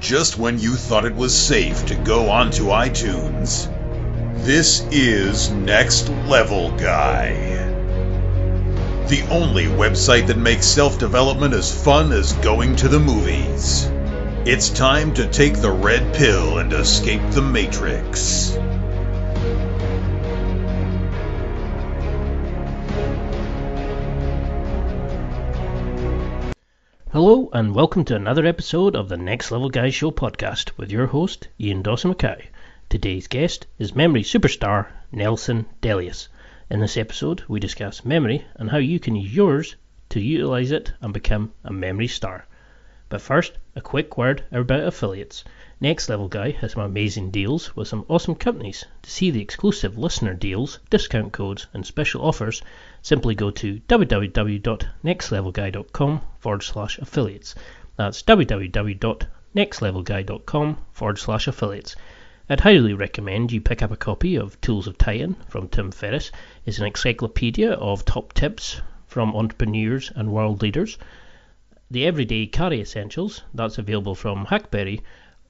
just when you thought it was safe to go onto iTunes. This is Next Level Guy, the only website that makes self-development as fun as going to the movies. It's time to take the red pill and escape the Matrix. Hello and welcome to another episode of the Next Level Guy Show podcast with your host Ian Dawson-Mackay. Today's guest is memory superstar Nelson Dellis. In this episode we discuss memory and how you can use yours to utilise it and become a memory star. But first, a quick word about affiliates. Next Level Guy has some amazing deals with some awesome companies. To see the exclusive listener deals, discount codes and special offers, simply go to www.nextlevelguy.com/affiliates. That's www.nextlevelguy.com/affiliates. I'd highly recommend you pick up a copy of Tools of Titan from Tim Ferriss. It's an encyclopedia of top tips from entrepreneurs and world leaders. The Everyday Carry Essentials, that's available from Hackberry,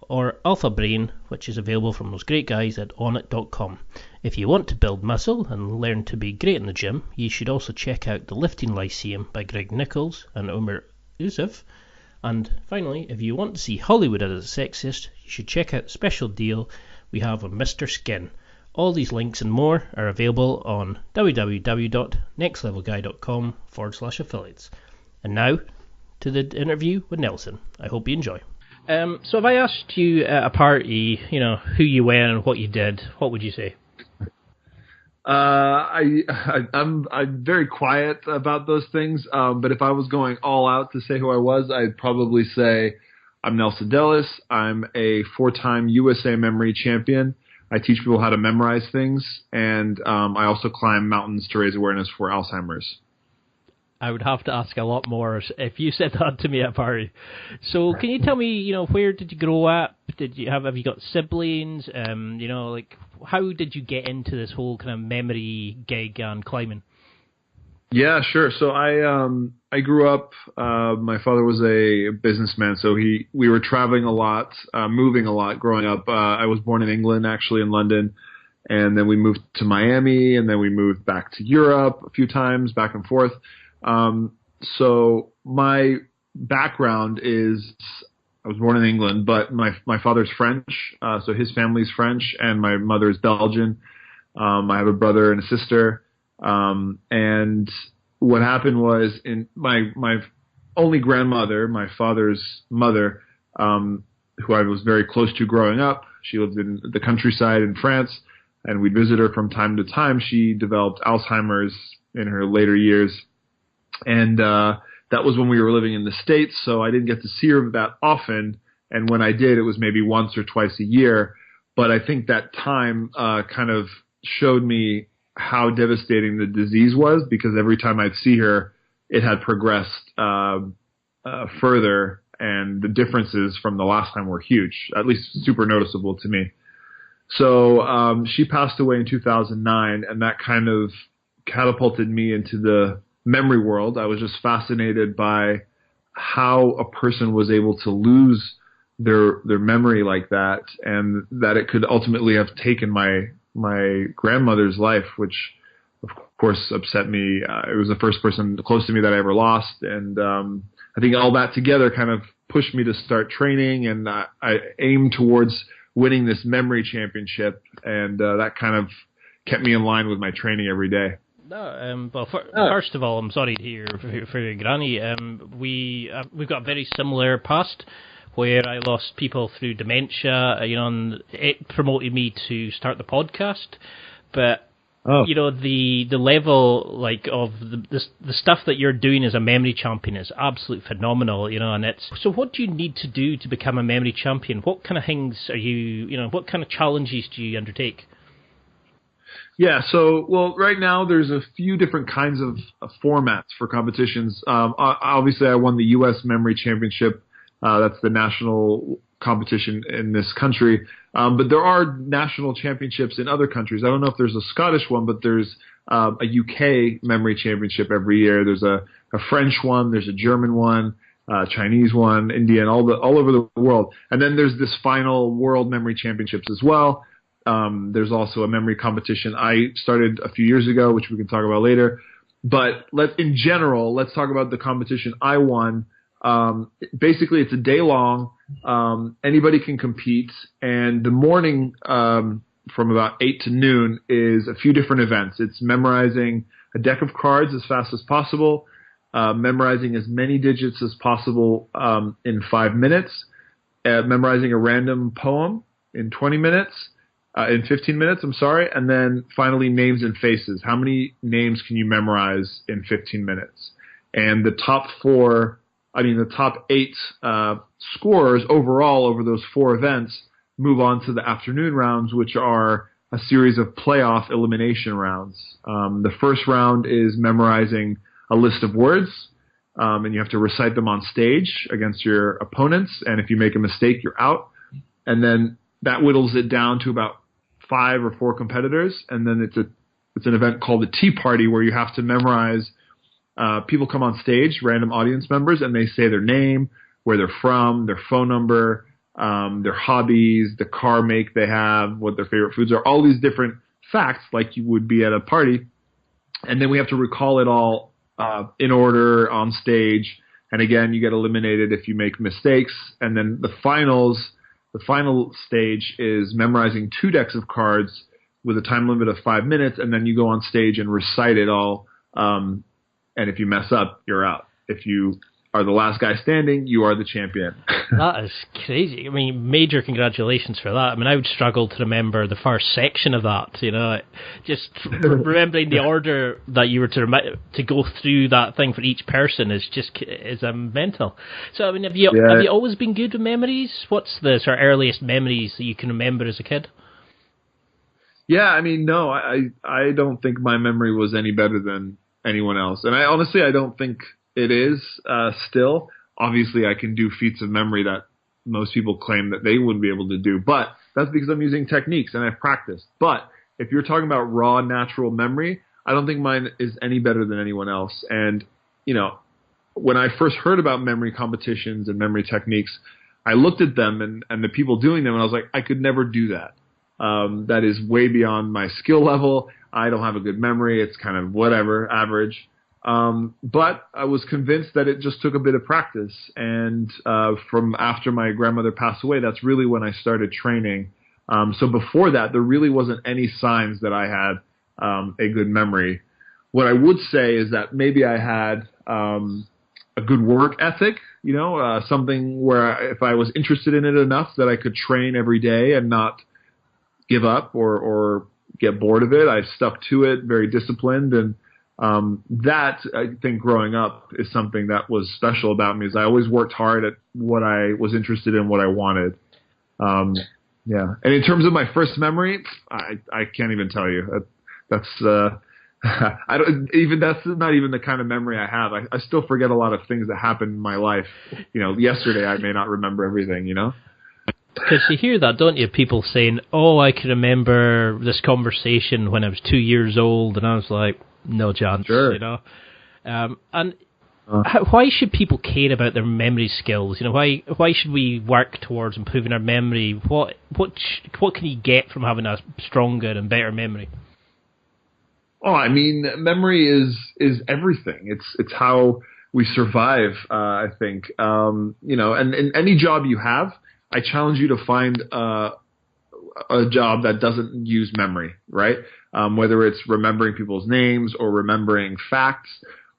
or Alpha Brain, which is available from those great guys at onit.com. If you want to build muscle and learn to be great in the gym, you should also check out The Lifting Lyceum by Greg Nichols and Omer Yusuf. And finally, if you want to see Hollywood as a sexist, you should check out the special deal we have on Mr. Skin. All these links and more are available on www.nextlevelguy.com/affiliates. And now, to the interview with Nelson. I hope you enjoy. So if I asked you at a party, who you were and what you did, what would you say? I'm very quiet about those things, but if I was going all out to say who I was, I'd probably say I'm Nelson Dellis. I'm a 4-time USA memory champion. I teach people how to memorize things, and I also climb mountains to raise awareness for Alzheimer's. I would have to ask a lot more if you said that to me at a party. So can you tell me, where did you grow up? Have you got siblings? How did you get into this whole kind of memory gig and climbing? Yeah, sure. So I grew up. My father was a businessman, so we were traveling a lot, moving a lot growing up. I was born in England, actually in London, and then we moved to Miami, and then we moved back to Europe a few times, back and forth. So my background is I was born in England, but my father's French, so his family's French, and my mother's Belgian. I have a brother and a sister, and what happened was in my only grandmother, my father's mother, who I was very close to growing up. She lived in the countryside in France, and we'd visit her from time to time. She developed Alzheimer's in her later years. And that was when we were living in the States, so I didn't get to see her that often. And when I did, it was maybe once or twice a year. But I think that time kind of showed me how devastating the disease was, because every time I'd see her, it had progressed further, and the differences from the last time were huge, at least super noticeable to me. So she passed away in 2009, and that kind of catapulted me into the memory world. I was just fascinated by how a person was able to lose their memory like that, and that it could ultimately have taken my grandmother's life, which of course upset me. It was the first person close to me that I ever lost, and I think all that together kind of pushed me to start training, and I aimed towards winning this memory championship, and that kind of kept me in line with my training every day. First of all, I'm sorry to hear for your granny. We've got a very similar past where I lost people through dementia, and it promoted me to start the podcast. But the level of the stuff that you're doing as a memory champion is absolutely phenomenal, and it's so. What do you need to do to become a memory champion? What kind of things are what kind of challenges do you undertake? Yeah, so, right now there's a few different kinds of formats for competitions. Obviously, I won the U.S. Memory Championship. That's the national competition in this country. But there are national championships in other countries. I don't know if there's a Scottish one, but there's a UK Memory Championship every year. There's a French one. There's a German one. Chinese one, Indian, all over the world. And then there's this final World Memory Championships as well. There's also a memory competition I started a few years ago, which we can talk about later. But let's talk about the competition I won. Basically, it's a day long. Anybody can compete, and the morning from about 8 to noon is a few different events. It's memorizing a deck of cards as fast as possible, memorizing as many digits as possible in 5 minutes, memorizing a random poem in 20 minutes, in 15 minutes, I'm sorry, and then finally names and faces. How many names can you memorize in 15 minutes? And the top 8 scorers overall over those 4 events move on to the afternoon rounds, which are a series of playoff elimination rounds. The first round is memorizing a list of words, and you have to recite them on stage against your opponents, and if you make a mistake, you're out. And then that whittles it down to about 5 or 4 competitors, and then it's an event called the Tea Party, where you have to memorize. People come on stage, random audience members, and they say their name, where they're from, their phone number, their hobbies, the car make they have, what their favorite foods are, all these different facts like you would be at a party. And then we have to recall it all in order on stage. And again, you get eliminated if you make mistakes. And then the final stage is memorizing 2 decks of cards with a time limit of 5 minutes, and then you go on stage and recite it all. And if you mess up, you're out. If you are the last guy standing, you are the champion. That is crazy. I mean, major congratulations for that. I mean, I would struggle to remember the first section of that, just remembering the order that you were to go through that thing for each person is mental. So, I mean, have you always been good with memories? What's the sort of earliest memories that you can remember as a kid? Yeah, I mean, no, I don't think my memory was any better than anyone else. And I don't think it is still. Obviously, I can do feats of memory that most people claim that they wouldn't be able to do, but that's because I'm using techniques and I've practiced. But if you're talking about raw, natural memory, I don't think mine is any better than anyone else. And, when I first heard about memory competitions and memory techniques, I looked at them and the people doing them, and I was like, I could never do that. That is way beyond my skill level. I don't have a good memory. It's kind of whatever, average. But I was convinced that it just took a bit of practice. And from after my grandmother passed away, that's really when I started training. So before that, there really wasn't any signs that I had a good memory. What I would say is that maybe I had a good work ethic, something where if I was interested in it enough that I could train every day and not give up or get bored of it. I stuck to it, very disciplined, and that, I think, growing up is something that was special about me, is I always worked hard at what I was interested in, what I wanted. Yeah. And in terms of my first memory, I can't even tell you. That's that's not even the kind of memory I have. I still forget a lot of things that happened in my life. Yesterday I may not remember everything, Because you hear that, don't you? People saying, "Oh, I can remember this conversation when I was 2 years old," and I was like, "No chance," Sure. Why should people care about their memory skills? Why should we work towards improving our memory? What can you get from having a stronger and better memory? Oh, I mean, memory is everything. It's how we survive. I think, and in any job you have, I challenge you to find a job that doesn't use memory, right? Whether it's remembering people's names or remembering facts,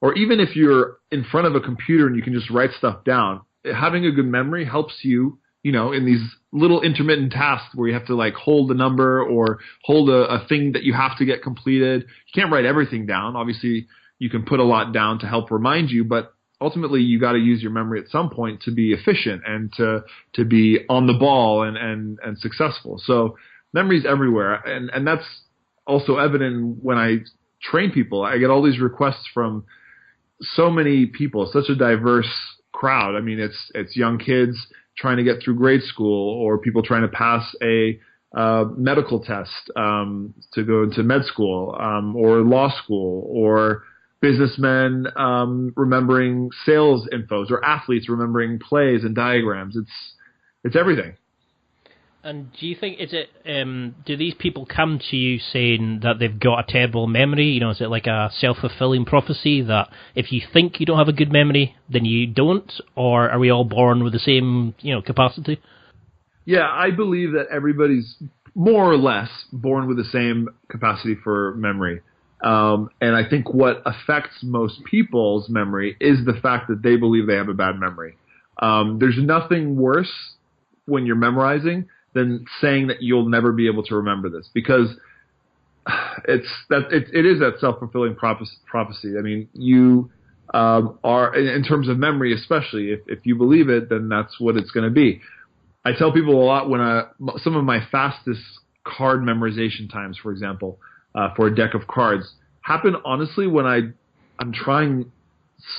or even if you're in front of a computer and you can just write stuff down, having a good memory helps you, in these little intermittent tasks where you have to hold a number or hold a thing that you have to get completed. You can't write everything down. Obviously, you can put a lot down to help remind you, but ultimately, you got to use your memory at some point to be efficient and to be on the ball and successful. So memory's everywhere, and that's also evident when I train people. I get all these requests from so many people, such a diverse crowd. I mean, it's young kids trying to get through grade school, or people trying to pass a medical test to go into med school or law school, or businessmen remembering sales infos, or athletes remembering plays and diagrams. It's everything. And do you think, do these people come to you saying that they've got a terrible memory? You know, is it like a self-fulfilling prophecy that if you think you don't have a good memory, then you don't? Or are we all born with the same, capacity? Yeah, I believe that everybody's more or less born with the same capacity for memory. And I think what affects most people's memory is the fact that they believe they have a bad memory. There's nothing worse when you're memorizing than saying that you'll never be able to remember this, because it is that self-fulfilling prophecy. I mean, you are, in terms of memory especially, if you believe it, then that's what it's going to be. I tell people a lot when some of my fastest card memorization times, for example, for a deck of cards, happen honestly when I'm trying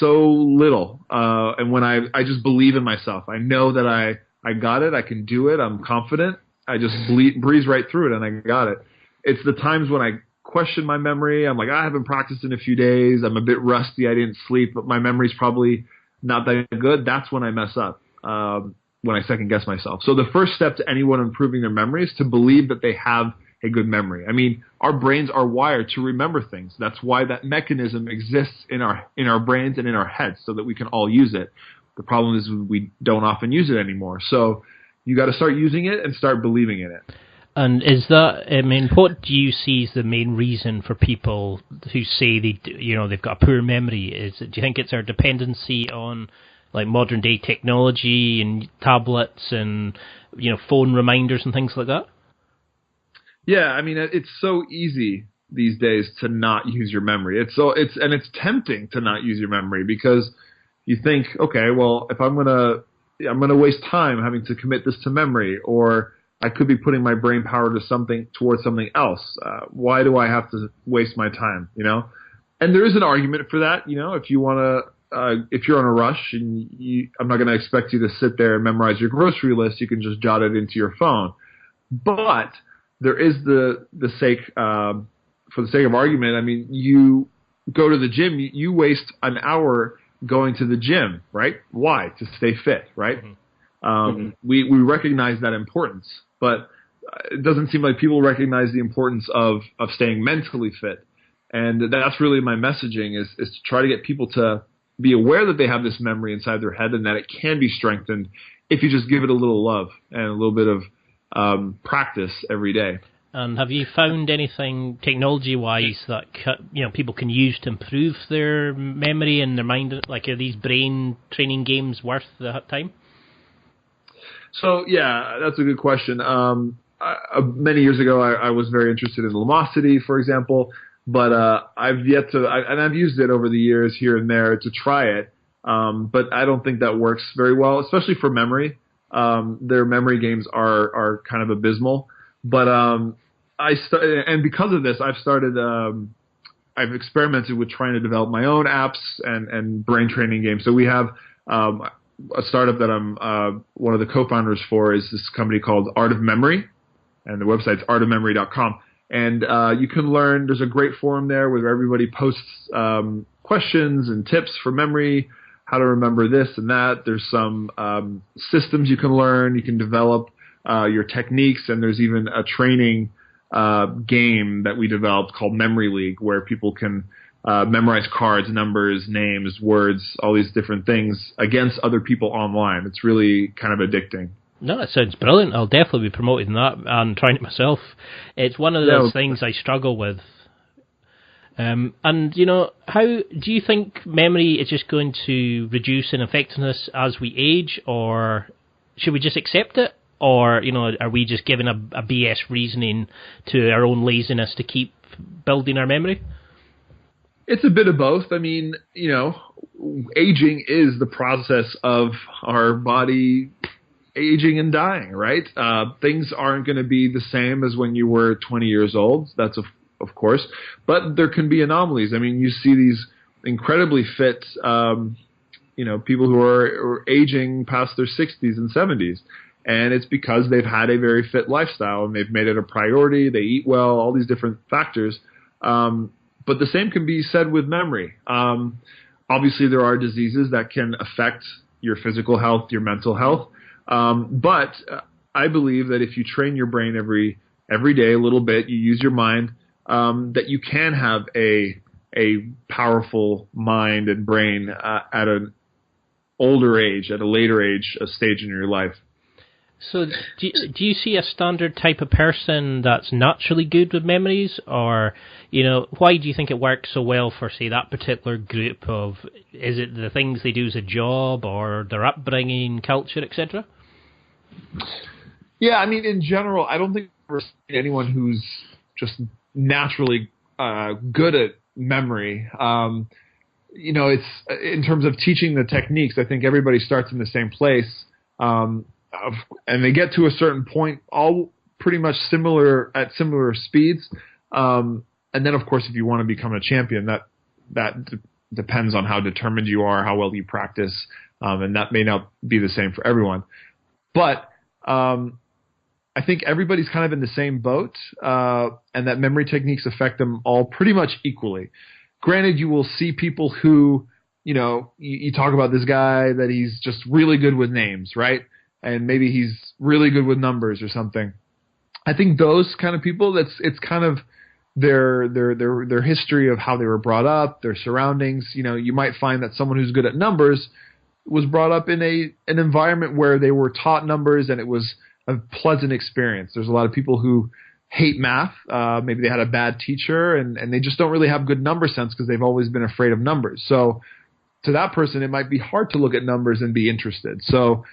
so little, and when I just believe in myself. I know that I got it. I can do it. I'm confident. I just breeze right through it, and I got it. It's the times when I question my memory. I'm like, I haven't practiced in a few days. I'm a bit rusty. I didn't sleep, but my memory's probably not that good. That's when I mess up, when I second guess myself. So the first step to anyone improving their memory is to believe that they have a good memory. I mean, our brains are wired to remember things. That's why that mechanism exists in our brains and in our heads, so that we can all use it. The problem is we don't often use it anymore. So you got to start using it and start believing in it. And is that, what do you see as the main reason for people who say they've got a poor memory? Do you think it's our dependency on like modern day technology and tablets and phone reminders and things like that? Yeah, I mean, it's so easy these days to not use your memory. It's tempting to not use your memory, because you think, okay, well, if I'm gonna waste time having to commit this to memory, or I could be putting my brain power towards something else. Why do I have to waste my time? And there is an argument for that. If you want to, if you're on a rush and I'm not going to expect you to sit there and memorize your grocery list. You can just jot it into your phone. But there is for the sake of argument. I mean, you go to the gym. You waste an hour going to the gym, right? Why? To stay fit, right? Mm-hmm. We recognize that importance, but it doesn't seem like people recognize the importance of staying mentally fit. And that's really my messaging is to try to get people to be aware that they have this memory inside their head and that it can be strengthened if you just give it a little love and a little bit of practice every day. And have you found anything technology-wise that people can use to improve their memory and their mind? Like, are these brain training games worth the time? So, yeah, that's a good question. Many years ago, I was very interested in Lumosity, for example, but I've yet to, and I've used it over the years here and there to try it, but I don't think that works very well, especially for memory. Their memory games are kind of abysmal, but and because of this, I've experimented with trying to develop my own apps and brain training games. So we have a startup that I'm one of the co-founders for is this company called Art of Memory, and the website's artofmemory.com. And you can learn. There's a great forum there where everybody posts questions and tips for memory, how to remember this and that. There's some systems you can learn. You can develop your techniques, and there's even a training game that we developed called Memory League, where people can memorize cards, numbers, names, words, all these different things against other people online. It's really kind of addicting. No, it sounds brilliant. I'll definitely be promoting that and trying it myself. It's one of those things I struggle with. And, how do you think memory is just going to reduce in effectiveness as we age, or should we just accept it? Or, are we just giving a BS reasoning to our own laziness to keep building our memory? It's a bit of both. I mean, aging is the process of our body aging and dying, right? Things aren't going to be the same as when you were 20 years old. That's of course, but there can be anomalies. I mean, you see these incredibly fit, people who are aging past their 60s and 70s. And it's because they've had a very fit lifestyle and they've made it a priority. They eat well, all these different factors. But the same can be said with memory. Obviously, there are diseases that can affect your physical health, your mental health. But I believe that if you train your brain every day a little bit, you use your mind, that you can have a powerful mind and brain at an older age, at a later age, a stage in your life. So do you see a standard type of person that's naturally good with memories, or, why do you think it works so well for, say, that particular group of, is it the things they do as a job or their upbringing, culture, etc.? Yeah, I mean, in general, I don't think I've ever seen anyone who's just naturally good at memory. It's in terms of teaching the techniques, I think everybody starts in the same place. And they get to a certain point, all pretty much at similar speeds. And then, of course, if you want to become a champion, that depends on how determined you are, how well you practice, and that may not be the same for everyone. But I think everybody's kind of in the same boat, and that memory techniques affect them all pretty much equally. Granted, you will see people who, you talk about this guy that he's just really good with names, right? And maybe he's really good with numbers or something. I think those kind of people, it's kind of their history of how they were brought up, their surroundings. You might find that someone who's good at numbers was brought up in an environment where they were taught numbers and it was a pleasant experience. There's a lot of people who hate math. Maybe they had a bad teacher and they just don't really have good number sense because they've always been afraid of numbers. So to that person, it might be hard to look at numbers and be interested. So,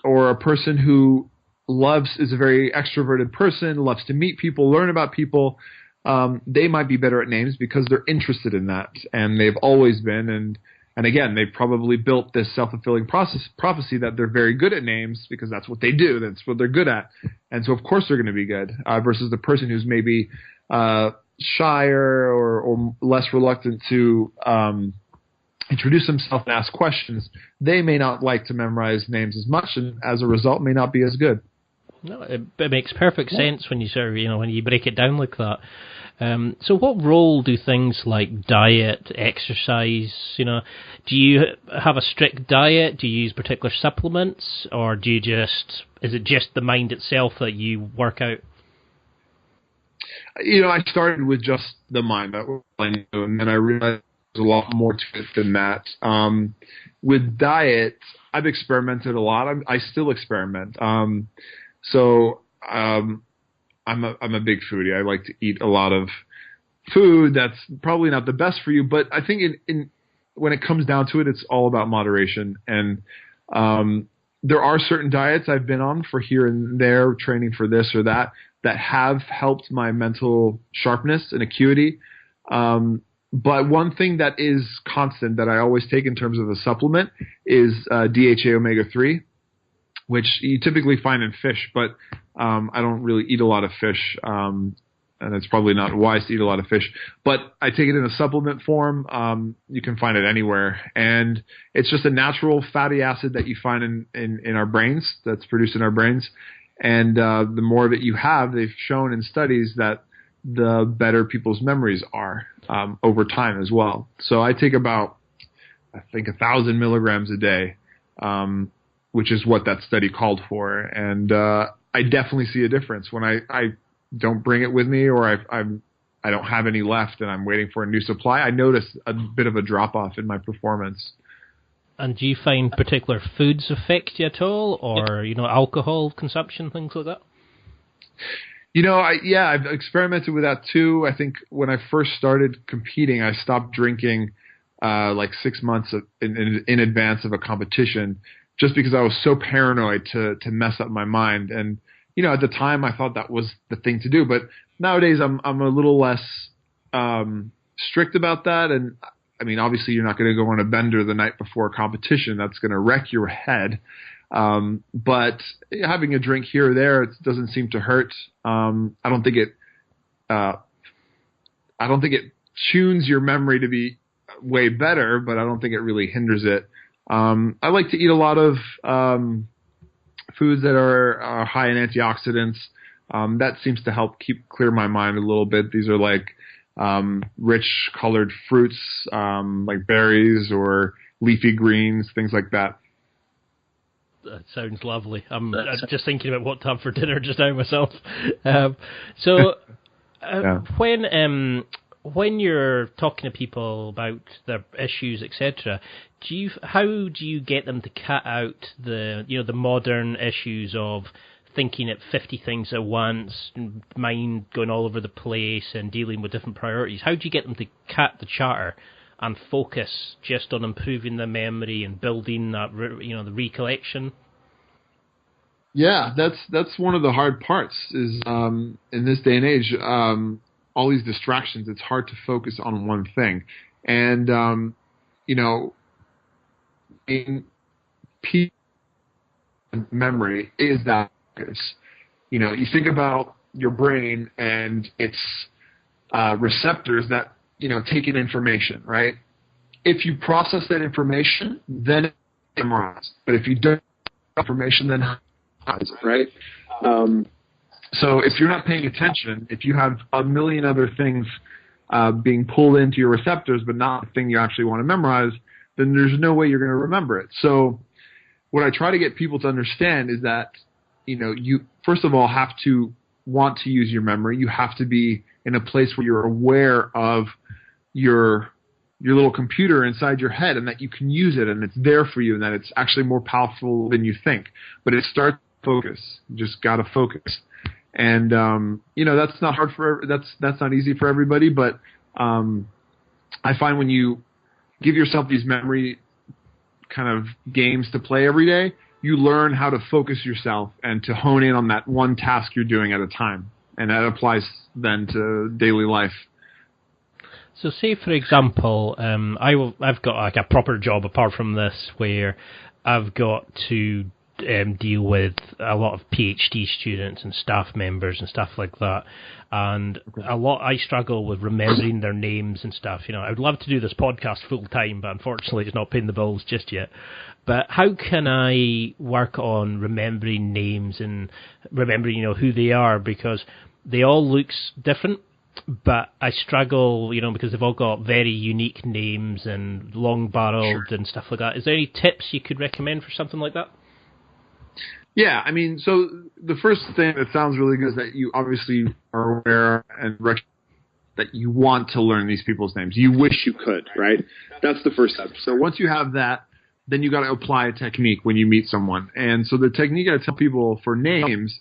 or a person who is a very extroverted person, loves to meet people, learn about people, they might be better at names because they're interested in that, and they've always been. And again, they've probably built this self-fulfilling prophecy that they're very good at names because that's what they do, that's what they're good at, and so of course they're going to be good. Versus the person who's maybe shyer or less reluctant to introduce himself and ask questions, they may not like to memorize names as much, and as a result may not be as good. No, it makes perfect sense when you when you break it down like that. So what role do things like diet, exercise, do you have a strict diet? Do you use particular supplements, or is it just the mind itself that you work out? I started with just the mind, that was all I knew, and then I realized there's a lot more to it than that. With diet, I've experimented a lot. I still experiment. I'm a big foodie. I like to eat a lot of food that's probably not the best for you, but I think when it comes down to it, it's all about moderation. And there are certain diets I've been on for here and there, training for this or that have helped my mental sharpness and acuity. But one thing that is constant that I always take in terms of a supplement is DHA omega-3, which you typically find in fish, but I don't really eat a lot of fish, and it's probably not wise to eat a lot of fish. But I take it in a supplement form. You can find it anywhere, and it's just a natural fatty acid that you find in our brains, that's produced in our brains. And the more of it you have, they've shown in studies that the better people's memories are over time as well. So I take about, I think, 1,000 milligrams a day, which is what that study called for. And I definitely see a difference when I don't bring it with me, or I don't have any left and I'm waiting for a new supply. I notice a bit of a drop-off in my performance. And do you find particular foods affect you at all, or alcohol consumption, things like that? I've experimented with that too. I think when I first started competing, I stopped drinking like 6 months in advance of a competition, just because I was so paranoid to mess up my mind. And at the time I thought that was the thing to do, but nowadays I'm a little less strict about that. And I mean, obviously you're not going to go on a bender the night before a competition. That's going to wreck your head. But having a drink here or there, it doesn't seem to hurt. I don't think it tunes your memory to be way better, but I don't think it really hinders it. I like to eat a lot of foods that are high in antioxidants. That seems to help clear my mind a little bit. These are like rich colored fruits, like berries or leafy greens, things like that. That sounds lovely. I'm just thinking about what to have for dinner just now myself. When you're talking to people about their issues, etc., how do you get them to cut out the modern issues of thinking at 50 things at once, mind going all over the place, and dealing with different priorities? How do you get them to cut the chatter and focus just on improving their memory and building that, the recollection? Yeah, that's one of the hard parts. Is in this day and age, all these distractions, it's hard to focus on one thing, and in memory is that focus. You think about your brain and its receptors that take in information, right? If you process that information, then it's memorized. But if you don't information, then right? So if you're not paying attention, if you have a million other things being pulled into your receptors, but not the thing you actually want to memorize, then there's no way you're going to remember it. So what I try to get people to understand is that, you first of all have to want to use your memory. You have to be in a place where you're aware of your little computer inside your head, and that you can use it, and it's there for you, and that it's actually more powerful than you think. But it starts with focus. You just got to focus. And that's not hard that's not easy for everybody, but I find when you give yourself these memory kind of games to play every day, you learn how to focus yourself and to hone in on that one task you're doing at a time. And that applies then to daily life. So say, for example, I've got like a proper job apart from this where I've got to deal with a lot of PhD students and staff members and stuff like that, and I struggle with remembering their names and stuff. I would love to do this podcast full time, but unfortunately it's not paying the bills just yet. But how can I work on remembering names and remembering who they are, because they all look different, but I struggle because they've all got very unique names and long barreled and stuff like that. Is there any tips you could recommend for something like that? Yeah, so the first thing that sounds really good is that you obviously are aware and recognize that you want to learn these people's names. You wish you could, right? That's the first step. So once you have that, then you got to apply a technique when you meet someone. And so the technique I tell people for names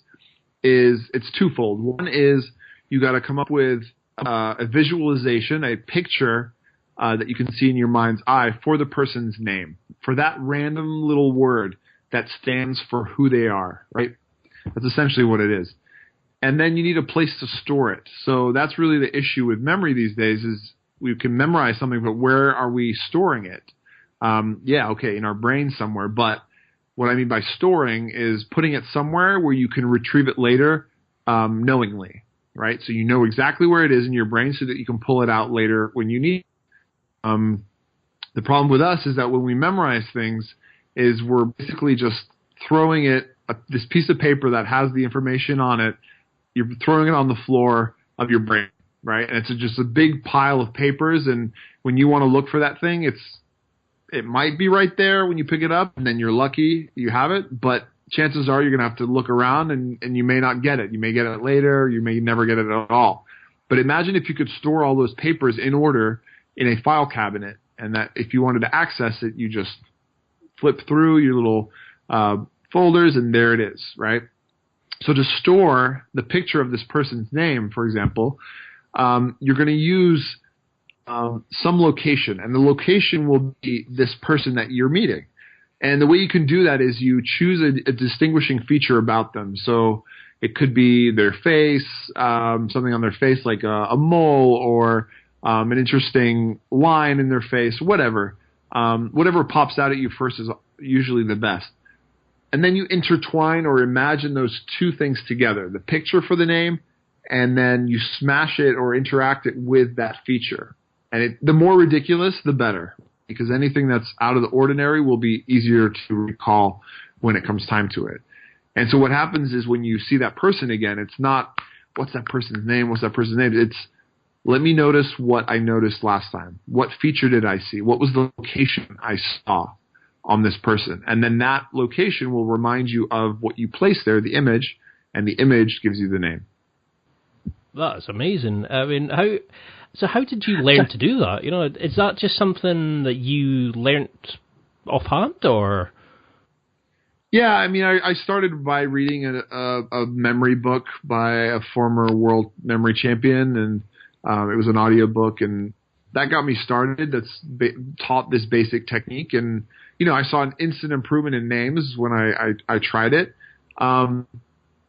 is it's twofold. One is you got to come up with a visualization, a picture that you can see in your mind's eye for the person's name, for that random little word that stands for who they are, right? That's essentially what it is. And then you need a place to store it. So that's really the issue with memory these days is we can memorize something, but where are we storing it? In our brain somewhere. But what I mean by storing is putting it somewhere where you can retrieve it later knowingly, right? So you know exactly where it is in your brain so that you can pull it out later when you need it. The problem with us is that when we memorize things, is we're basically just throwing this piece of paper that has the information on it, you're throwing it on the floor of your brain, right? And it's just a big pile of papers, and when you want to look for that thing, it might be right there when you pick it up, and then you're lucky you have it, but chances are you're going to have to look around, and you may not get it. You may get it later, you may never get it at all. But imagine if you could store all those papers in order in a file cabinet, and that if you wanted to access it, you just flip through your little folders, and there it is, right? So to store the picture of this person's name, for example, you're going to use some location, and the location will be this person that you're meeting. And the way you can do that is you choose a distinguishing feature about them. So it could be their face, something on their face like a mole or an interesting line in their face, whatever. Whatever pops out at you first is usually the best. And then you intertwine or imagine those two things together, the picture for the name, and then you smash it or interact it with that feature. And the more ridiculous, the better, because anything that's out of the ordinary will be easier to recall when it comes time to it. And so what happens is when you see that person again, it's not, what's that person's name? What's that person's name? It's, Let me notice what I noticed last time. What feature did I see? What was the location I saw on this person? And then that location will remind you of what you placed there, the image, and the image gives you the name. That's amazing. I mean, how did you learn to do that? You know, is that just something that you learnt offhand, or? Yeah, I mean, I started by reading a memory book by a former world memory champion, and it was an audio book, and that got me started. That's taught this basic technique, and you know, I saw an instant improvement in names when I tried it.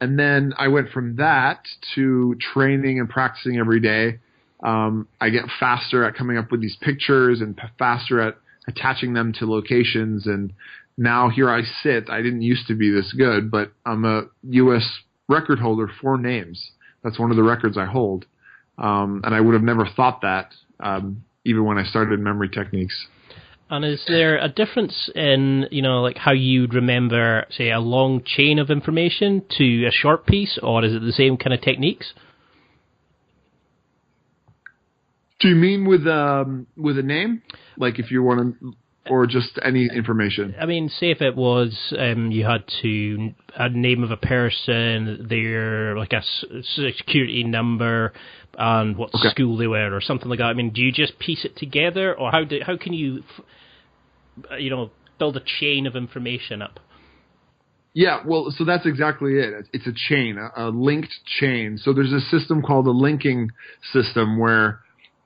And then I went from that to training and practicing every day. I get faster at coming up with these pictures and faster at attaching them to locations. And now here I sit. I didn't used to be this good, but I'm a U.S. record holder for names. That's one of the records I hold. And I would have never thought that even when I started memory techniques. And is there a difference in, you know, like how you'd remember, say, a long chain of information to a short piece, or is it the same kind of techniques? Do you mean with a name, like if you want to, or just any information? I mean, say if it was you had to a name of a person, their like a security number, and what school they were, or something like that. I mean, do you just piece it together, or how can you, you know, build a chain of information up? Yeah, well, so that's exactly it. It's a chain, a linked chain. So there's a system called a linking system where,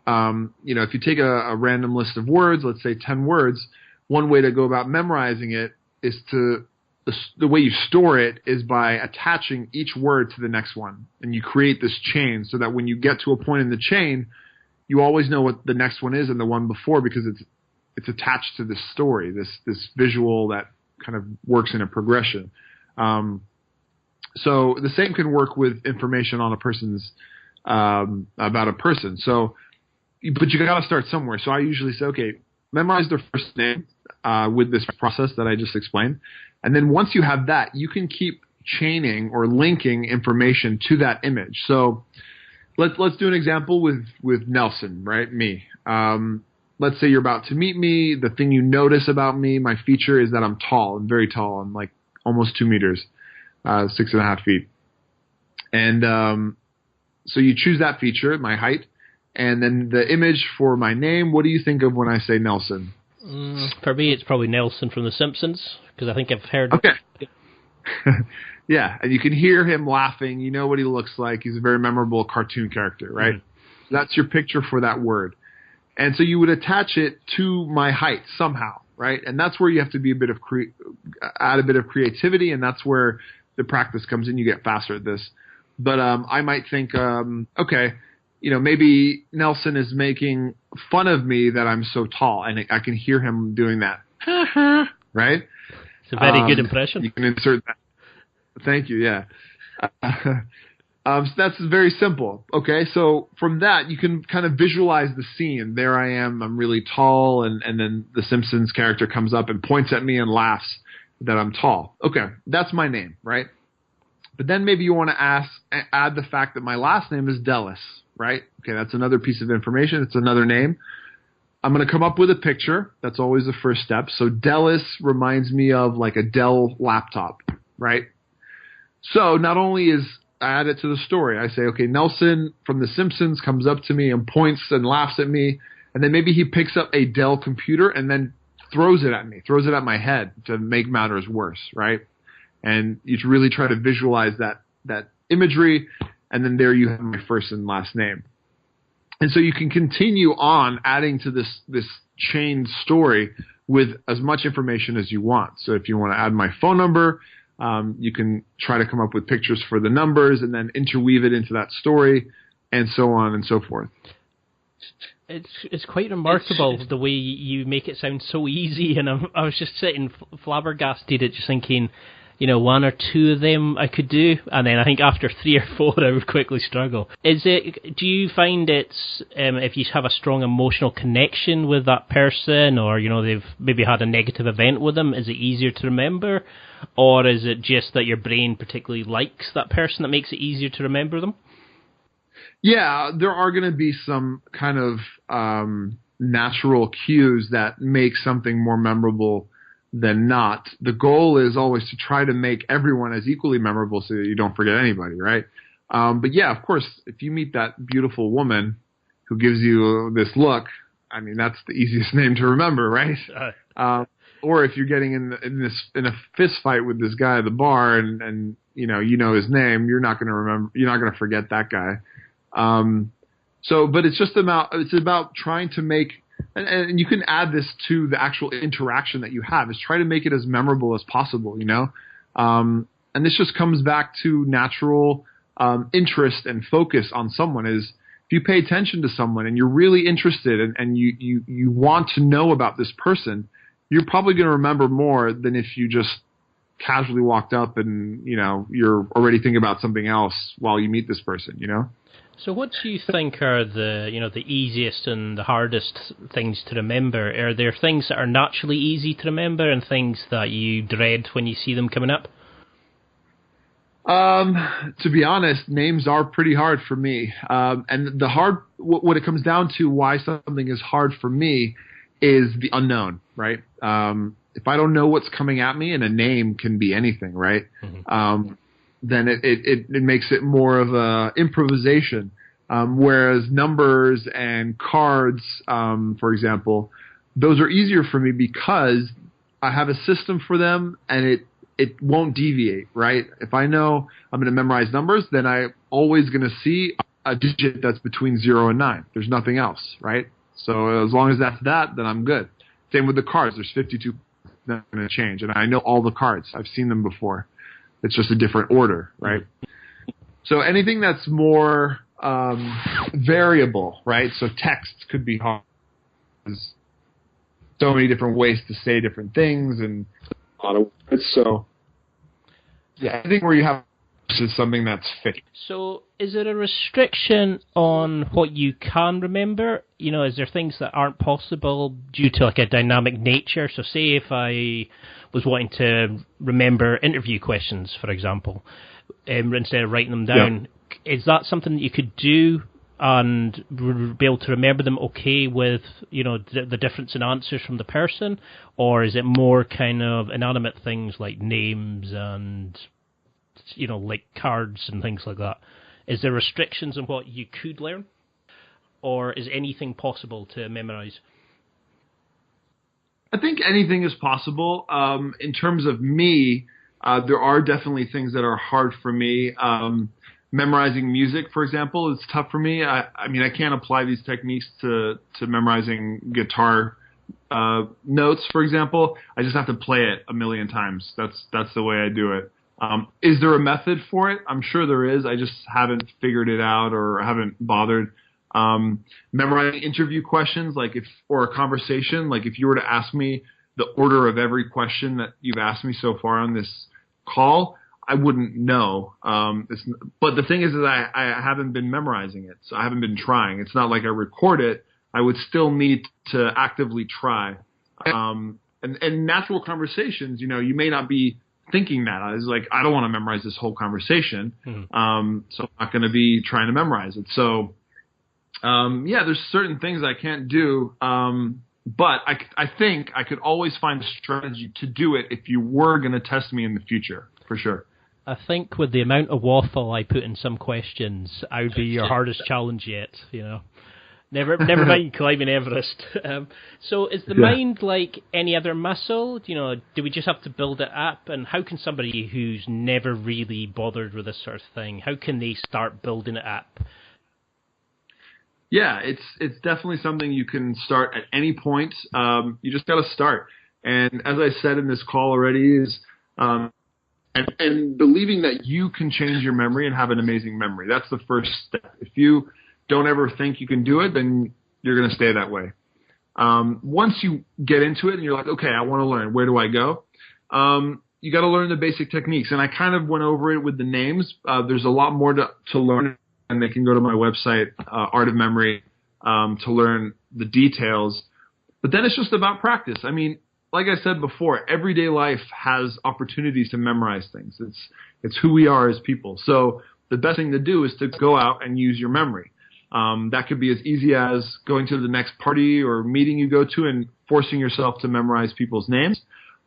you know, if you take a random list of words, let's say 10 words, one way to go about memorizing it is the way you store it is by attaching each word to the next one. And you create this chain so that when you get to a point in the chain, you always know what the next one is and the one before, because it's attached to this story, this visual that kind of works in a progression. So the same can work with information on a person's about a person. So, but you got to start somewhere. So I usually say, okay, memorize their first name with this process that I just explained, and then once you have that, you can keep chaining or linking information to that image. So let's do an example with Nelson, right? Me. Let's say you're about to meet me. The thing you notice about me, my feature, is that I'm tall. I'm very tall. I'm like almost 2 meters, 6.5 feet. And so you choose that feature, my height, and then the image for my name. What do you think of when I say Nelson? For me, it's probably Nelson from The Simpsons, because I think I've heard. Okay. Yeah, and you can hear him laughing. You know what he looks like. He's a very memorable cartoon character, right? Mm-hmm. That's your picture for that word. And so you would attach it to my height somehow, right? And that's where you have to be add a bit of creativity, and that's where the practice comes in. You get faster at this. But I might think, okay, you know, maybe Nelson is making fun of me that I'm so tall, and I can hear him doing that, right? It's a very good impression. You can insert that. Thank you, yeah. So that's very simple. Okay, so from that, you can kind of visualize the scene. There I am, I'm really tall, and then the Simpsons character comes up and points at me and laughs that I'm tall. Okay, that's my name, right? But then maybe you want to add the fact that my last name is Dellis, right? Okay, that's another piece of information. It's another name. I'm going to come up with a picture. That's always the first step. So Dellis reminds me of like a Dell laptop, right? So not only is I add it to the story. I say, okay, Nelson from The Simpsons comes up to me and points and laughs at me, and then maybe he picks up a Dell computer and then throws it at me, throws it at my head to make matters worse, right? And you really try to visualize that imagery, and then there you have my first and last name. And so you can continue on adding to this chain story with as much information as you want. So if you want to add my phone number, you can try to come up with pictures for the numbers and then interweave it into that story, and so on and so forth. It's quite remarkable the way you make it sound so easy, and I was just sitting flabbergasted at just thinking, you know, 1 or 2 of them I could do, and then I think after 3 or 4 I would quickly struggle. Do you find it's, if you have a strong emotional connection with that person, or, you know, they've maybe had a negative event with them, is it easier to remember? Or is it just that your brain particularly likes that person that makes it easier to remember them? Yeah, there are going to be some kind of natural cues that make something more memorable than not. The goal is always to try to make everyone as equally memorable so that you don't forget anybody, right? But yeah, of course, if you meet that beautiful woman who gives you this look, I mean, that's the easiest name to remember, right? Or if you're getting in a fist fight with this guy at the bar and you know his name, you're not going to forget that guy. But it's about trying to make, and you can add this to the actual interaction that you have, is try to make it as memorable as possible, and this just comes back to natural interest and focus on someone. Is if you pay attention to someone and you're really interested and you want to know about this person, you're probably going to remember more than if you just casually walked up and, you're already thinking about something else while you meet this person, So what do you think are the easiest and the hardest things to remember? Are there things that are naturally easy to remember and things that you dread when you see them coming up? To be honest, names are pretty hard for me. And what it comes down to why something is hard for me is the unknown, right? If I don't know what's coming at me, and a name can be anything, right? Mm-hmm. Then it makes it more of a improvisation. Whereas numbers and cards, for example, those are easier for me because I have a system for them and it won't deviate, right? If I know I'm going to memorize numbers, then I'm always going to see a digit that's between 0 and 9. There's nothing else, right? So as long as that's that, then I'm good. Same with the cards. There's 52 not going to change. And I know all the cards. I've seen them before. It's just a different order, right? So anything that's more variable, right? So text could be hard. There's so many different ways to say different things and a lot of words. So yeah, anything where you have is something that's fixed. So is there a restriction on what you can remember? Is there things that aren't possible due to like a dynamic nature? So say if I was wanting to remember interview questions, for example, instead of writing them down, is that something that you could do and be able to remember them okay with, the difference in answers from the person? Or is it more kind of inanimate things like names and, like cards and things like that? Is there restrictions on what you could learn? Or is anything possible to memorize? I think anything is possible. In terms of me, there are definitely things that are hard for me. Memorizing music, for example, is tough for me. I can't apply these techniques to memorizing guitar notes, for example. I just have to play it a million times. That's the way I do it. Is there a method for it? I'm sure there is. I just haven't figured it out or haven't bothered. Memorizing interview questions, or a conversation, like if you were to ask me the order of every question that you've asked me so far on this call, I wouldn't know. But the thing is that I haven't been memorizing it, so I haven't been trying. It's not like I record it. I would still need to actively try. And natural conversations, you may not be thinking that. I was like, I don't want to memorize this whole conversation, so I'm not going to be trying to memorize it. So, there's certain things I can't do, but I think I could always find a strategy to do it if you were going to test me in the future, for sure. I think with the amount of waffle I put in some questions, I would be your hardest challenge yet, Never mind climbing Everest. So is the mind like any other muscle? Do we just have to build it up? And how can somebody who's never really bothered with this sort of thing, how can they start building it up? Yeah, it's definitely something you can start at any point. You just got to start. And as I said in this call already, is and believing that you can change your memory and have an amazing memory. That's the first step. If you don't ever think you can do it, then you're going to stay that way. Once you get into it and you're like, okay, I want to learn, where do I go? You got to learn the basic techniques. And I kind of went over it with the names. There's a lot more to learn, and they can go to my website, Art of Memory, to learn the details. But then it's just about practice. Like I said before, everyday life has opportunities to memorize things. It's who we are as people. So the best thing to do is to go out and use your memory. That could be as easy as going to the next party or meeting you go to and forcing yourself to memorize people's names.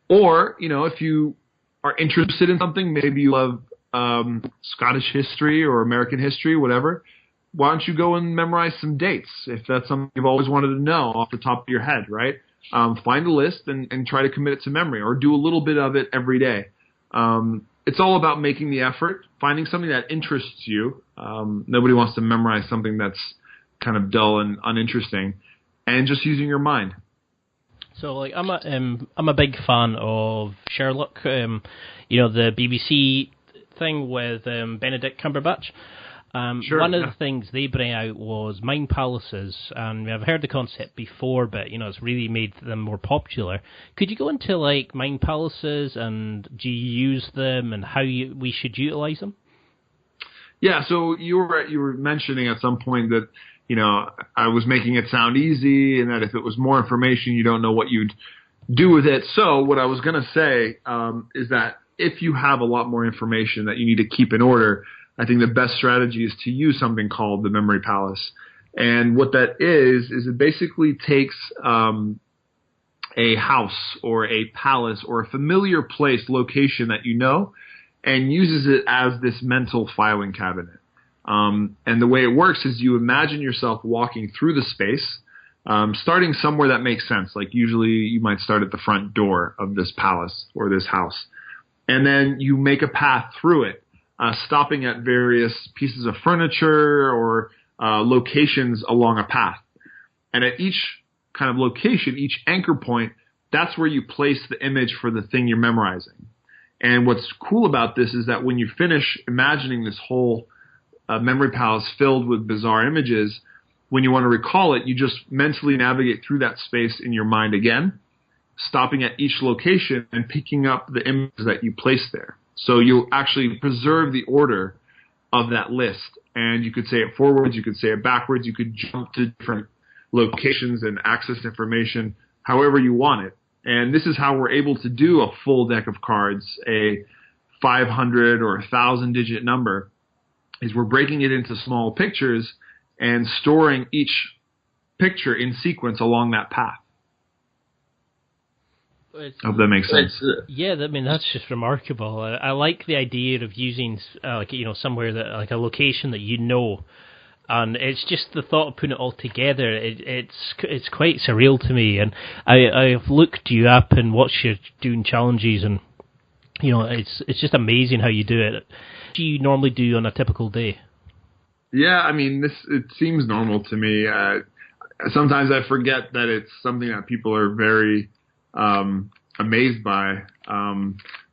Or, if you are interested in something, maybe you love Scottish history or American history, whatever, why don't you go and memorize some dates if that's something you've always wanted to know off the top of your head, right? Find a list and try to commit it to memory, or do a little bit of it every day. It's all about making the effort, finding something that interests you. Nobody wants to memorize something that's kind of dull and uninteresting, and just using your mind. So, like, I'm a big fan of Sherlock. The BBC thing with Benedict Cumberbatch. Sure, one of the things they bring out was mind palaces, and I've heard the concept before, but it's really made them more popular. Could you go into like mind palaces, and do you use them, and how we should utilize them? Yeah, so you were mentioning at some point that I was making it sound easy, and that if it was more information, you don't know what you'd do with it. So what I was going to say is that if you have a lot more information that you need to keep in order, I think the best strategy is to use something called the memory palace. And what that is it basically takes a house or a palace or a familiar place, location that and uses it as this mental filing cabinet. And the way it works is you imagine yourself walking through the space, starting somewhere that makes sense. Like usually you might start at the front door of this palace or this house. And then you make a path through it, stopping at various pieces of furniture or locations along a path. And at each kind of location, each anchor point, that's where you place the image for the thing you're memorizing. And what's cool about this is that when you finish imagining this whole memory palace filled with bizarre images, when you want to recall it, you just mentally navigate through that space in your mind again, stopping at each location and picking up the images that you placed there. So you'll actually preserve the order of that list. And you could say it forwards, you could say it backwards, you could jump to different locations and access information however you want it. And this is how we're able to do a full deck of cards, a 500 or 1,000 digit number, is we're breaking it into small pictures and storing each picture in sequence along that path. I hope that makes sense. Yeah, that's just remarkable. I like the idea of using, somewhere that, like a location that and it's just the thought of putting it all together. It's quite surreal to me, and I've looked you up and watched you doing challenges, and it's just amazing how you do it. What do you normally do on a typical day? Yeah, it seems normal to me. Sometimes I forget that it's something that people are very amazed by,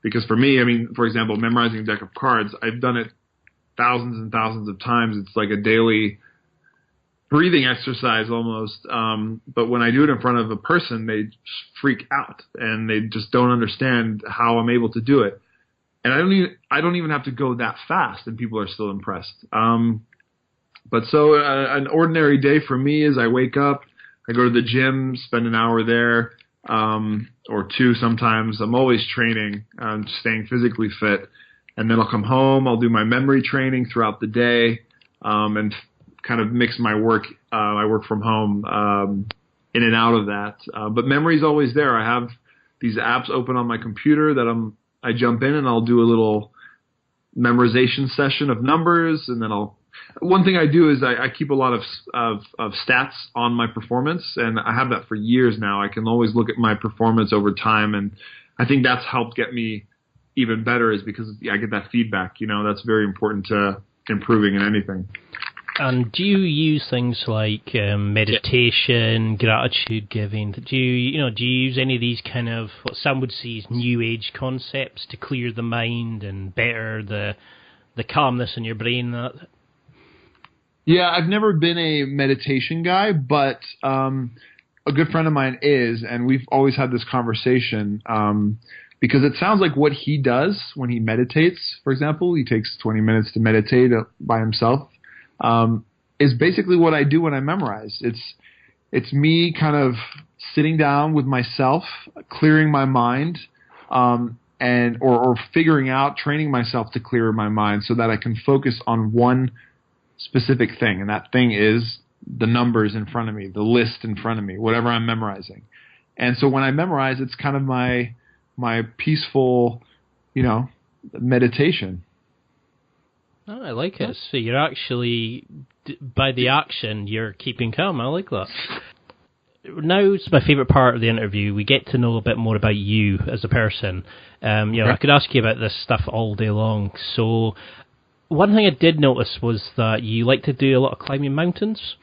because for me, for example, memorizing a deck of cards, I've done it thousands and thousands of times. It's like a daily breathing exercise almost. But when I do it in front of a person, they just freak out and they just don't understand how I'm able to do it. And I don't even have to go that fast, and people are still impressed. But so an ordinary day for me is I wake up, I go to the gym, spend an hour there, or two sometimes. I'm always training, staying physically fit. And then I'll come home, I'll do my memory training throughout the day, and kind of mix my work. I work from home in and out of that. But memory's always there. I have these apps open on my computer that I jump in and I'll do a little memorization session of numbers, and then one thing I do is I keep a lot of stats on my performance, and I have that for years now. I can always look at my performance over time, and I think that's helped get me even better, is because I get that feedback. That's very important to improving in anything. And do you use things like meditation, gratitude giving? Do you use any of these kind of what some would see as new age concepts to clear the mind and better the calmness in your brain? Yeah, I've never been a meditation guy, but a good friend of mine is, and we've always had this conversation. Because it sounds like what he does when he meditates, for example, he takes 20 minutes to meditate by himself, is basically what I do when I memorize. It's me kind of sitting down with myself, clearing my mind, or figuring out, training myself to clear my mind so that I can focus on one specific thing, and that thing is the numbers in front of me, the list in front of me, whatever I'm memorizing. And so when I memorize, it's kind of my peaceful, meditation. Oh, I like it. So you're actually, by the action, you're keeping calm. I like that. Now it's my favourite part of the interview. We get to know a bit more about you as a person. I could ask you about this stuff all day long. So one thing I did notice was that you like to do a lot of climbing mountains.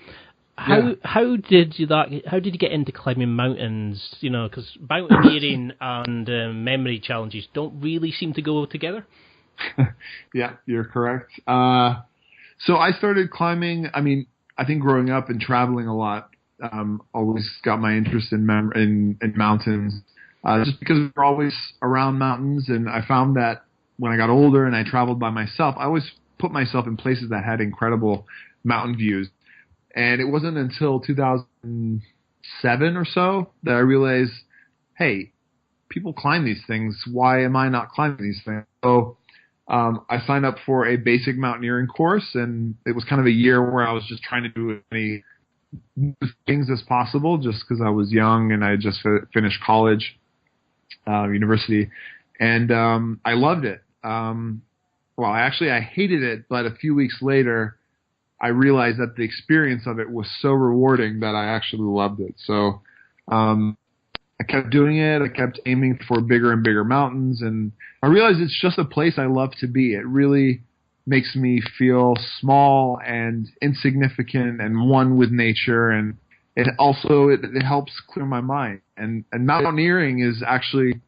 How did you get into climbing mountains? Because mountaineering and memory challenges don't really seem to go together. Yeah, you're correct. So I started climbing. I mean, I think growing up and traveling a lot, always got my interest in mountains, just because we were always around mountains. And I found that when I got older and I traveled by myself, I always put myself in places that had incredible mountain views. And it wasn't until 2007 or so that I realized, hey, people climb these things. Why am I not climbing these things? So I signed up for a basic mountaineering course, and it was kind of a year where I was just trying to do as many new things as possible, just because I was young and I just finished college, university, and I loved it. I hated it, but a few weeks later, I realized that the experience of it was so rewarding that I actually loved it. So I kept doing it. I kept aiming for bigger and bigger mountains, and I realized it's just a place I love to be. It really makes me feel small and insignificant and one with nature, and it helps clear my mind. And mountaineering is actually,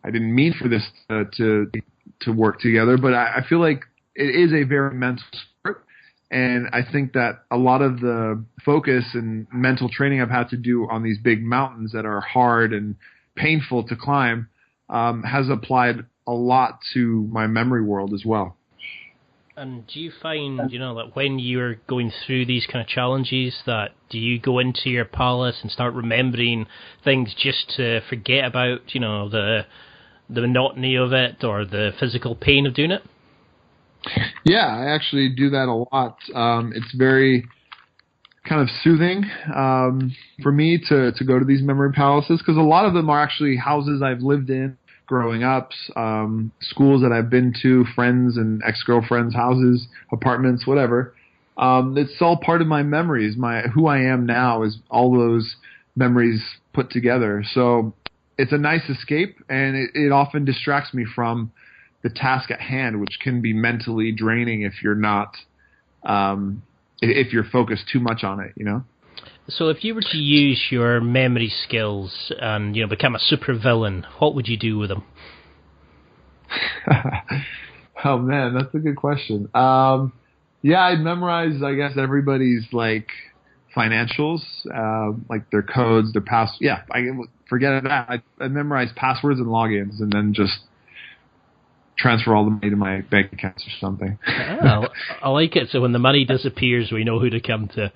I didn't mean for this to work together, but I feel like it is a very mental sport. And I think that a lot of the focus and mental training I've had to do on these big mountains that are hard and painful to climb has applied a lot to my memory world as well. And do you find, that when you're going through these kind of challenges, that do you go into your palace and start remembering things just to forget about, the monotony of it or the physical pain of doing it? Yeah, I actually do that a lot. It's very kind of soothing for me to go to these memory palaces, because a lot of them are actually houses I've lived in growing up, schools that I've been to, friends and ex-girlfriends' houses, apartments, whatever. It's all part of my memories. Who I am now is all those memories put together. So it's a nice escape, and it often distracts me from the task at hand, which can be mentally draining if you're not, if you're focused too much on it, So if you were to use your memory skills and, become a supervillain, what would you do with them? Oh man, that's a good question. I'd memorize, I guess, everybody's financials, their codes, their pass. Yeah, forget that. I memorize passwords and logins, and then just transfer all the money to my bank accounts or something. I like it. So when the money disappears, we know who to come to.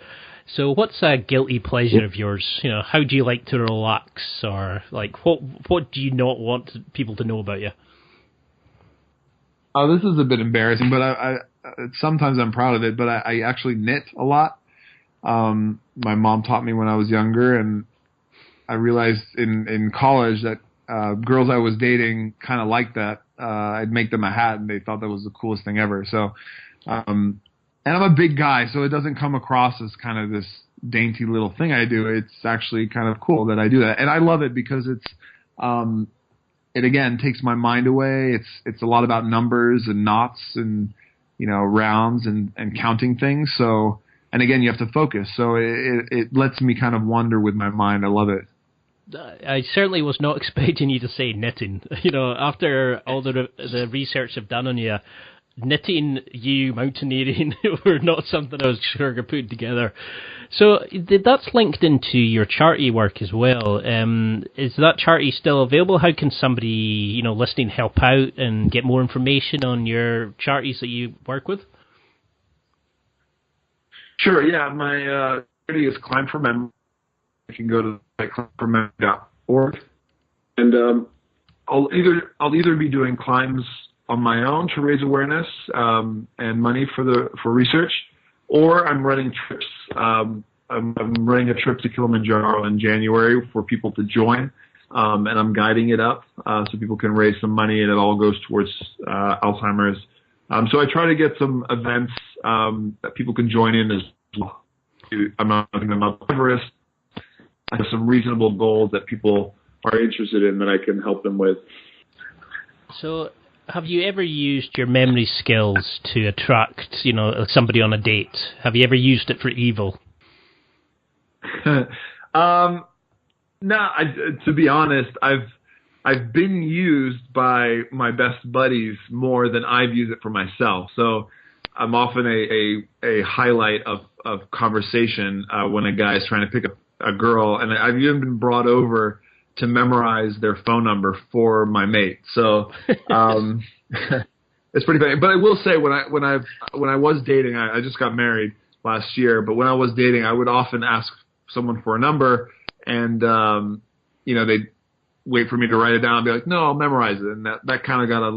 So what's a guilty pleasure of yours? How do you like to relax, or what do you not want people to know about you? Oh, this is a bit embarrassing, but I sometimes I'm proud of it. But I actually knit a lot. My mom taught me when I was younger, and I realized in college that girls I was dating kind of liked that. I'd make them a hat, and they thought that was the coolest thing ever. So, and I'm a big guy, so it doesn't come across as kind of this dainty little thing I do. It's actually kind of cool that I do that, and I love it because it again takes my mind away. It's a lot about numbers and knots and rounds and counting things. So, and again, you have to focus. So it lets me kind of wander with my mind. I love it. I certainly was not expecting you to say knitting. After all the research I've done on you, knitting, mountaineering were not something I was sure to put together. So that's linked into your charity work as well. Is that charity still available? How can somebody, listening help out and get more information on your charities that you work with? Sure, yeah. My charity is Climb for Memory. You can go to climbformemory.org, and I'll either be doing climbs on my own to raise awareness and money for research, or I'm running trips. I'm running a trip to Kilimanjaro in January for people to join, and I'm guiding it up so people can raise some money, and it all goes towards Alzheimer's. So I try to get some events that people can join in as well. I'm not talking about Everest. I have some reasonable goals that people are interested in that I can help them with. So, have you ever used your memory skills to attract, somebody on a date? Have you ever used it for evil? No, to be honest, I've been used by my best buddies more than I've used it for myself. So I'm often a highlight of conversation when a guy is trying to pick up a girl, and I've even been brought over to memorize their phone number for my mate. So it's pretty funny. But I will say, when I was dating, I just got married last year. But when I was dating, I would often ask someone for a number, and they'd wait for me to write it down and be like, "No, I'll memorize it." And that kind of got a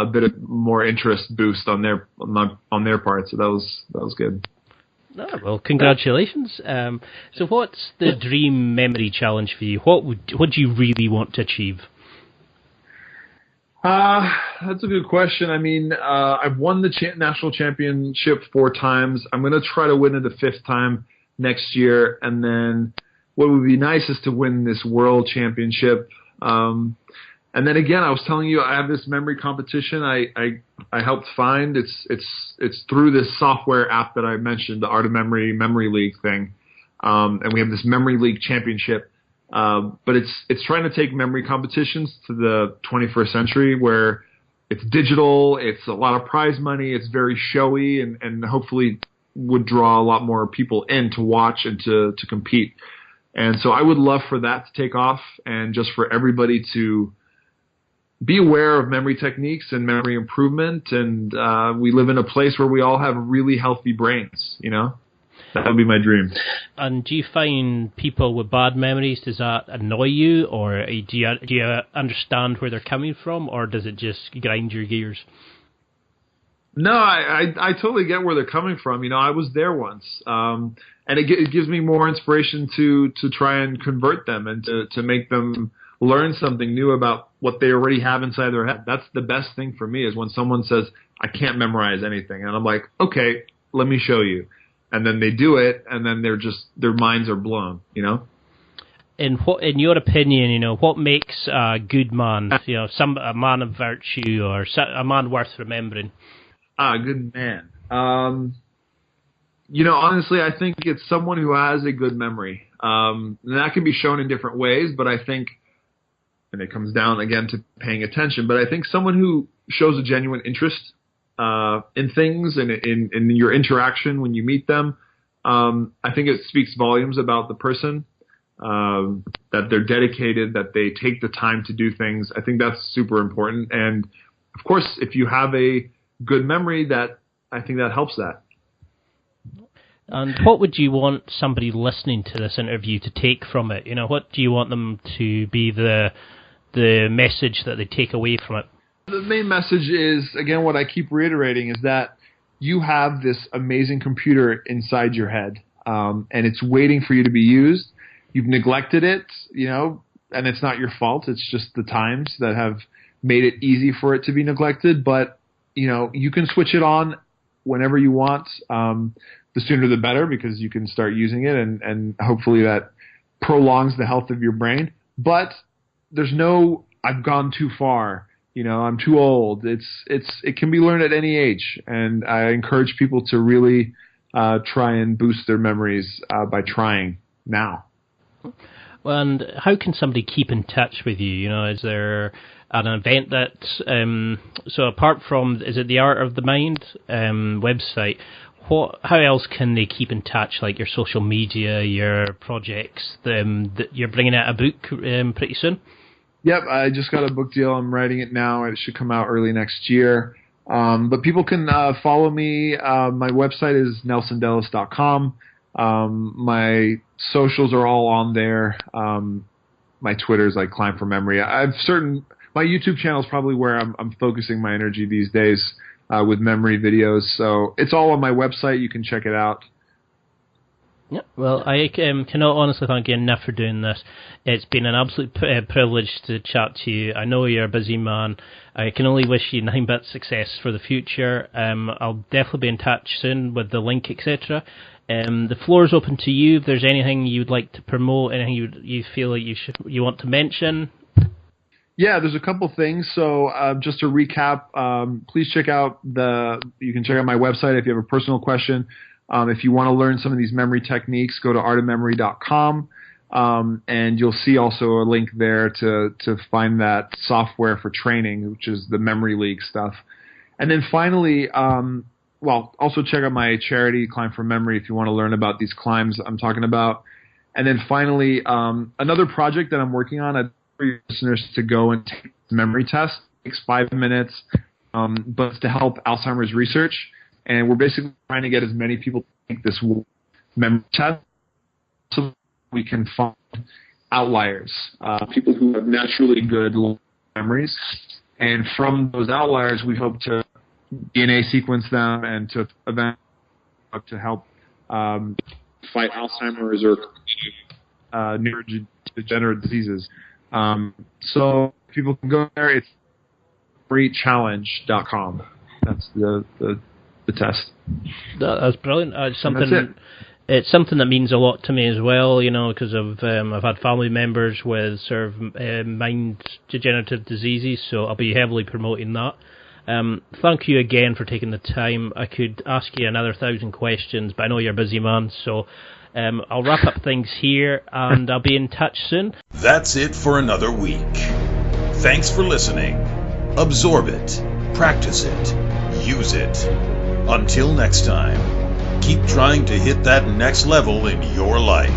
bit of more interest boost on their part. So that was good. Oh, well, congratulations. So what's the dream memory challenge for you? What do you really want to achieve? That's a good question. I mean, I've won the national championship 4 times. I'm going to try to win it a 5th time next year. And then what would be nice is to win this world championship. And then again, I was telling you, I have this memory competition I helped find. It's through this software app that I mentioned, the Art of Memory League thing. And we have this Memory League championship. But it's trying to take memory competitions to the 21st century, where it's digital, it's a lot of prize money, it's very showy, and hopefully would draw a lot more people in to watch and to compete. And so I would love for that to take off, and just for everybody to be aware of memory techniques and memory improvement. And we live in a place where we all have really healthy brains, That would be my dream. And do you find people with bad memories, does that annoy you, or do you understand where they're coming from, or does it just grind your gears? No, I totally get where they're coming from. I was there once, and it gives me more inspiration to try and convert them and to make them learn something new about what they already have inside their head. That's the best thing for me, is when someone says, "I can't memorize anything," and I'm like, "Okay, let me show you." And then they do it, and then their minds are blown, In your opinion, what makes a good man? A man of virtue, or a man worth remembering? A good man. Honestly, I think it's someone who has a good memory. And that can be shown in different ways, but I think, and it comes down again to paying attention, but I think someone who shows a genuine interest in things and in your interaction when you meet them, I think it speaks volumes about the person, that they're dedicated, that they take the time to do things. I think that's super important. And of course, if you have a good memory, I think that helps that. And what would you want somebody listening to this interview to take from it? What do you want them to be the message that they take away from it? The main message is, again, what I keep reiterating, is that you have this amazing computer inside your head, and it's waiting for you to be used. You've neglected it, and it's not your fault. It's just the times that have made it easy for it to be neglected. But, you can switch it on whenever you want. The sooner the better, because you can start using it, and hopefully that prolongs the health of your brain. But there's no, I've gone too far. I'm too old. It can be learned at any age, and I encourage people to really try and boost their memories by trying now. Well, and how can somebody keep in touch with you? Is there an event that so apart from, is it the Art of the Mind website? How else can they keep in touch? Like your social media, your projects. That you're bringing out a book pretty soon. Yep, I just got a book deal. I'm writing it now. It should come out early next year. But people can follow me. My website is nelsondellis.com. My socials are all on there. My Twitter is like Climb for Memory. My YouTube channel is probably where I'm focusing my energy these days. with memory videos. So it's all on my website. You can check it out. Yeah, well, I cannot honestly thank you enough for doing this. It's been an absolute privilege to chat to you. I know you're a busy man. I can only wish you nothing but success for the future. I'll definitely be in touch soon with the link, etc. The floor is open to you. If there's anything you'd like to promote, anything you feel like you want to mention. Yeah, there's a couple things. So just to recap, please check out you can check out my website if you have a personal question. If you want to learn some of these memory techniques, go to artofmemory.com, and you'll see also a link there to find that software for training, which is the Memory League stuff. And then finally, also check out my charity, Climb for Memory, if you want to learn about these climbs I'm talking about. And then finally, another project that I'm working on, I'd for your listeners to go and take the memory test. It takes 5 minutes, but it's to help Alzheimer's research. And we're basically trying to get as many people to take this memory test so we can find outliers, people who have naturally good memories. And from those outliers, we hope to DNA sequence them and to eventually help fight Alzheimer's or neurodegenerative diseases. So people can go there. It's freechallenge.com. That's the test. That's brilliant. It's something that means a lot to me as well, because I've had family members with sort of mind degenerative diseases, so I'll be heavily promoting that. Thank you again for taking the time. I could ask you another 1,000 questions, but I know you're a busy man, so I'll wrap up things here, and I'll be in touch soon. That's it for another week. Thanks for listening. Absorb it, practice it, use it. Until next time, keep trying to hit that next level in your life.